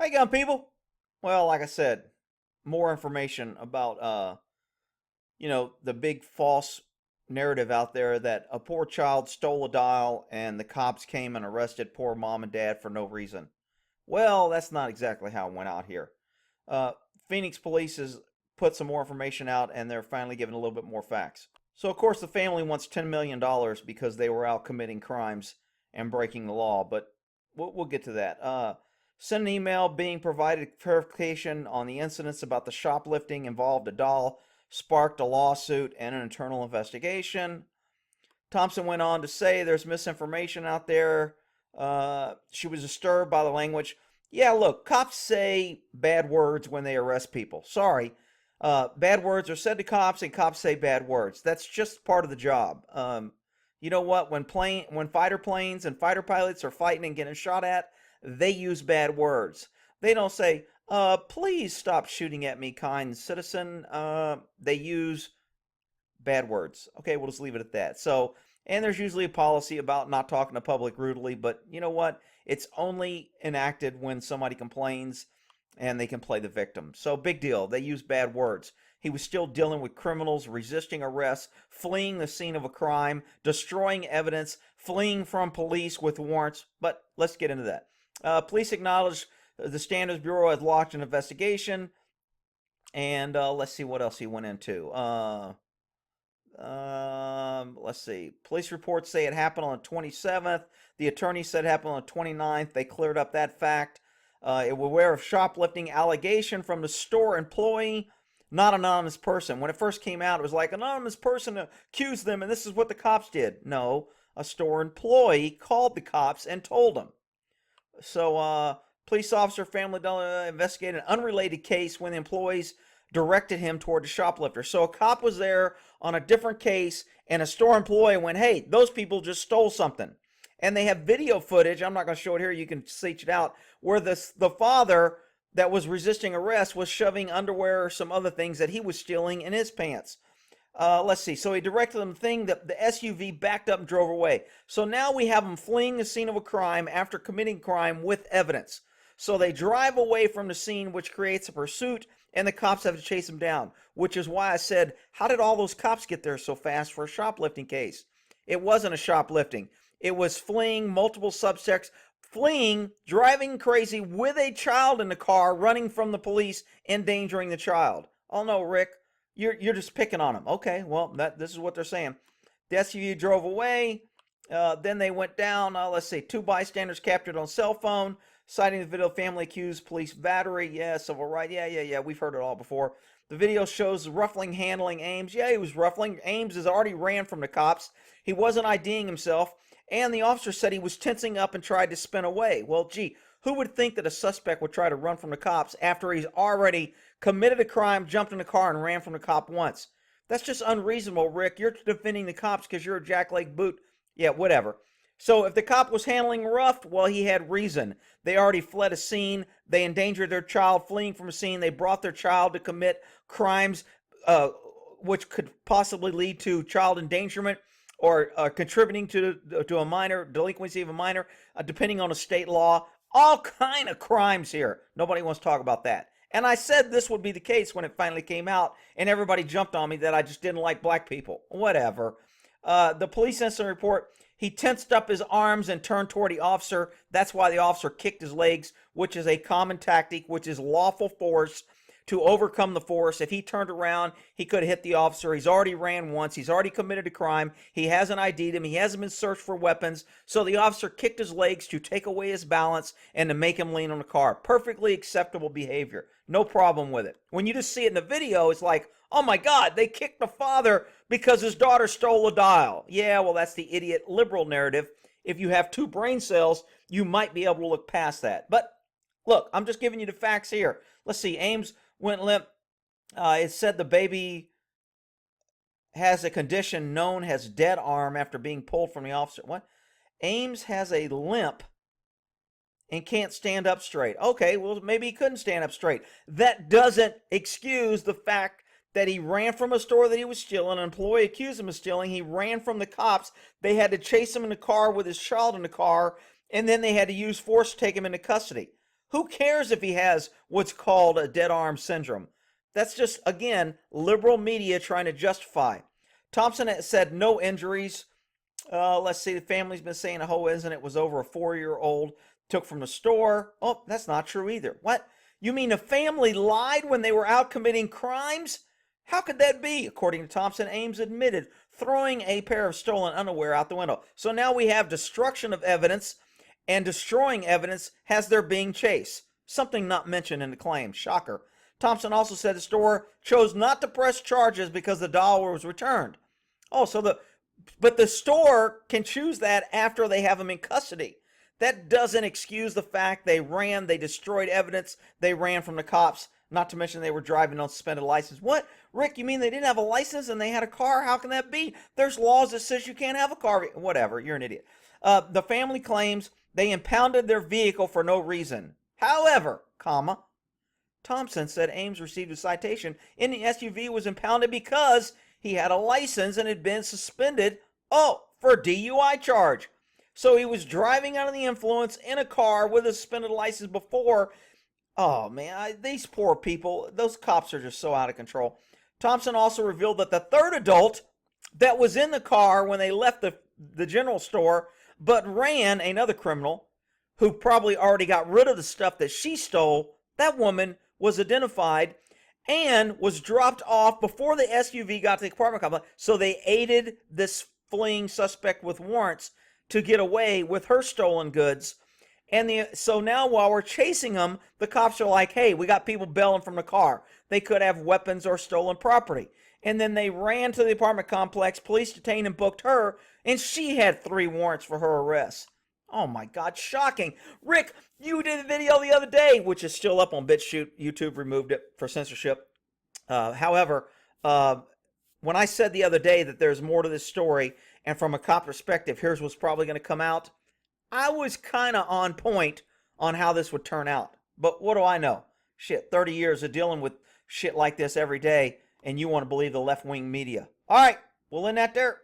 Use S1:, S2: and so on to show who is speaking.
S1: How you going, people? Well, like I said, more information about the big false narrative out there that a poor child stole a doll and the cops came and arrested poor mom and dad for no reason. Well, that's not exactly how it went out here. Uh, Phoenix police has put some more information out and they're finally giving a little bit more facts. So, of course, the family wants $10 million because they were out committing crimes and breaking the law, but we'll get to that. Send an email being provided clarification on the incidents about the shoplifting involved a doll, sparked a lawsuit and an internal investigation. Thompson went on to say there's misinformation out there. She was disturbed by the language. Yeah, look, cops say bad words when they arrest people. Sorry. Bad words are said to cops and cops say bad words. That's just part of the job. You know what? When fighter planes and fighter pilots are fighting and getting shot at, they use bad words. They don't say, please stop shooting at me, kind citizen. They use bad words. Okay, we'll just leave it at that. So, and there's usually a policy about not talking to public rudely, but you know what? It's only enacted when somebody complains and they can play the victim. So, big deal. They use bad words. He was still dealing with criminals, resisting arrest, fleeing the scene of a crime, destroying evidence, fleeing from police with warrants. But let's get into that. Police acknowledged the Standards Bureau had launched an investigation. And let's see what else he went into. Let's see. Police reports say it happened on the 27th. The attorney said it happened on the 29th. They cleared up that fact. It was aware of shoplifting allegation from the store employee, not anonymous person. When it first came out, it was like anonymous person accused them, and this is what the cops did. No, a store employee called the cops and told them. So, police officer family investigated an unrelated case when the employees directed him toward the shoplifter. So a cop was there on a different case, and a store employee went, hey, those people just stole something. And they have video footage, I'm not going to show it here, you can search it out, where the father that was resisting arrest was shoving underwear or some other things that he was stealing in his pants. Let's see. So he directed them the thing that the SUV backed up and drove away. So now we have them fleeing the scene of a crime after committing crime with evidence. So they drive away from the scene, which creates a pursuit, and the cops have to chase them down, which is why I said, how did all those cops get there so fast for a shoplifting case? It wasn't a shoplifting. It was fleeing, multiple subjects, fleeing, driving crazy with a child in the car, running from the police, endangering the child. Oh no, Rick, you're just picking on them. Okay, well, this is what they're saying. The SUV drove away. Then they went down. Let's see, 2 bystanders captured on cell phone. Citing the video, family accused police battery. Yeah, civil right. Yeah. We've heard it all before. The video shows ruffling, handling Ames. Yeah, he was ruffling. Ames has already ran from the cops. He wasn't IDing himself. And the officer said he was tensing up and tried to spin away. Well, gee, who would think that a suspect would try to run from the cops after he's already committed a crime, jumped in a car, and ran from the cop once? That's just unreasonable, Rick. You're defending the cops because you're a jackleg boot. Yeah, whatever. So if the cop was handling rough, well, he had reason. They already fled a scene. They endangered their child fleeing from a scene. They brought their child to commit crimes which could possibly lead to child endangerment or contributing to a minor, delinquency of a minor, depending on a state law. All kind of crimes here. Nobody wants to talk about that. And I said this would be the case when it finally came out, and everybody jumped on me that I just didn't like black people. Whatever. The police incident report, he tensed up his arms and turned toward the officer. That's why the officer kicked his legs, which is a common tactic, which is lawful force to overcome the force. If he turned around, he could have hit the officer. He's already ran once. He's already committed a crime. He hasn't ID'd him. He hasn't been searched for weapons. So the officer kicked his legs to take away his balance and to make him lean on the car. Perfectly acceptable behavior. No problem with it. When you just see it in the video, it's like, oh my God, they kicked the father because his daughter stole a doll. Yeah, well, that's the idiot liberal narrative. If you have 2 brain cells, you might be able to look past that. But look, I'm just giving you the facts here. Let's see, Ames went limp. It said the baby has a condition known as dead arm after being pulled from the officer. What? Ames has a limp and can't stand up straight. Okay, well, maybe he couldn't stand up straight. That doesn't excuse the fact that he ran from a store that he was stealing. An employee accused him of stealing. He ran from the cops. They had to chase him in the car with his child in the car, and then they had to use force to take him into custody. Who cares if he has what's called a dead arm syndrome? That's just, again, liberal media trying to justify. Thompson said no injuries. Let's see, the family's been saying the whole incident was over a 4-year-old took from the store. Oh, that's not true either. What? You mean the family lied when they were out committing crimes? How could that be? According to Thompson, Ames admitted throwing a pair of stolen underwear out the window. So now we have destruction of evidence and destroying evidence as they're being chased. Something not mentioned in the claim. Shocker. Thompson also said the store chose not to press charges because the dollar was returned. Oh, but the store can choose that after they have them in custody. That doesn't excuse the fact they destroyed evidence, they ran from the cops, not to mention they were driving on suspended license. What? Rick, you mean they didn't have a license and they had a car? How can that be? There's laws that says you can't have a car. Whatever, you're an idiot. The family claims they impounded their vehicle for no reason. However, Thompson said Ames received a citation and the SUV was impounded because he had a license and had been suspended, for a DUI charge. So he was driving under the influence in a car with a suspended license before. Oh, man, these poor people, those cops are just so out of control. Thompson also revealed that the third adult that was in the car when they left the general store but ran, another criminal who probably already got rid of the stuff that she stole, that woman was identified and was dropped off before the SUV got to the apartment complex. So they aided this fleeing suspect with warrants to get away with her stolen goods. So now while we're chasing them, the cops are like, hey, we got people bailing from the car. They could have weapons or stolen property. And then they ran to the apartment complex, police detained and booked her, and she had 3 warrants for her arrest. Oh my God, shocking. Rick, you did a video the other day, which is still up on Bitchute. YouTube removed it for censorship. However, when I said the other day that there's more to this story, and from a cop perspective, here's what's probably going to come out, I was kind of on point on how this would turn out. But what do I know? Shit, 30 years of dealing with shit like this every day, and you want to believe the left-wing media. All right, we'll end that there.